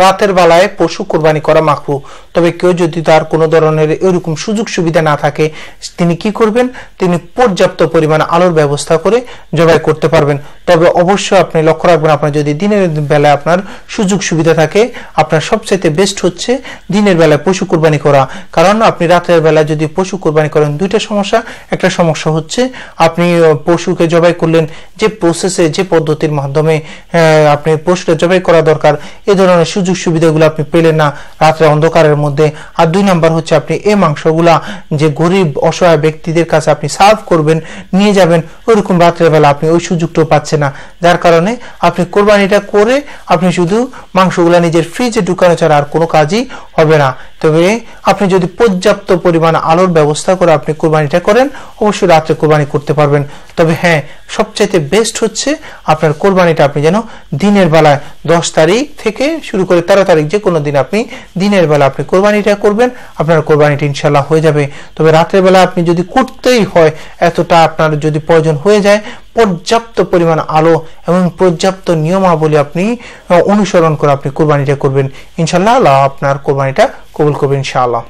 রাতের বেলায় পশু কোরবানি করা মাকরুহ। তবে কেউ যদি তার কোনো ধরনের এরকম সুযোগ সুবিধা না থাকে, তিনি কি করবেন, তিনি পর্যাপ্ত পরিমাণ আলোর ব্যবস্থা করে জবাই করতে পারবেন। তবে অবশ্যই আপনি লক্ষ্য রাখবেন, আপনার যদি দিনের বেলায় আপনার সুযোগ সুবিধা থাকে, আপনার সবচেয়ে বেস্ট হচ্ছে দিনের বেলায় পশু কোরবানি করা। কারণ আপনি রাতের বেলায় যদি পশু কোরবানি করেন, দুইটা সমস্যা। একটা সমস্যা হচ্ছে আপনি পশুকে জবাই করলেন যে প্রসেসে, যে পদ্ধতির মাধ্যমে আপনি পশুটা জবাই করা দরকার, এ ধরনের সুযোগ সুবিধাগুলো আপনি পেলেন না রাত্রে অন্ধকারের মধ্যে। আর 2 নাম্বার হচ্ছে আপনি এই মাংসগুলা যে গরিব অসহায় ব্যক্তিদের কাছে আপনি সার্ভ করবেন, নিয়ে যাবেন, ওইরকম রাত্রের বেলা আপনি ওই সুযোগটাও পাচ্ছেন না। যার কারণে আপনি কোরবানিটা করে আপনি শুধু মাংসগুলা নিজের ফ্রিজে ঢুকানো ছাড়া আর কোনো কাজই হবে না। তবে আপনি যদি পর্যাপ্ত পরিমাণ আলোর ব্যবস্থা করে আপনি কোরবানিটা করেন, অবশ্যই রাত্রে কোরবানি করতে পারবেন। তবে হ্যাঁ, সবচাইতে বেস্ট হচ্ছে আপনার কোরবানিটা আপনি যেন দিনের বেলায় 10 তারিখ থেকে শুরু করে 13 তারিখ যে কোনো দিন আপনি দিনের বেলা আপনি কোরবানিটা করবেন, আপনার কোরবানিটা ইনশাল্লাহ হয়ে যাবে। তবে রাতের বেলা আপনি যদি করতেই হয়, এতটা আপনার যদি প্রয়োজন হয়ে যায়, পর্যাপ্ত পরিমাণ আলো এবং পর্যাপ্ত নিয়মাবলী আপনি অনুসরণ করে আপনি কোরবানিটা করবেন, ইনশাল্লাহ আল্লাহ আপনার কোরবানিটা কবুল করবেন ইনশাআল্লাহ।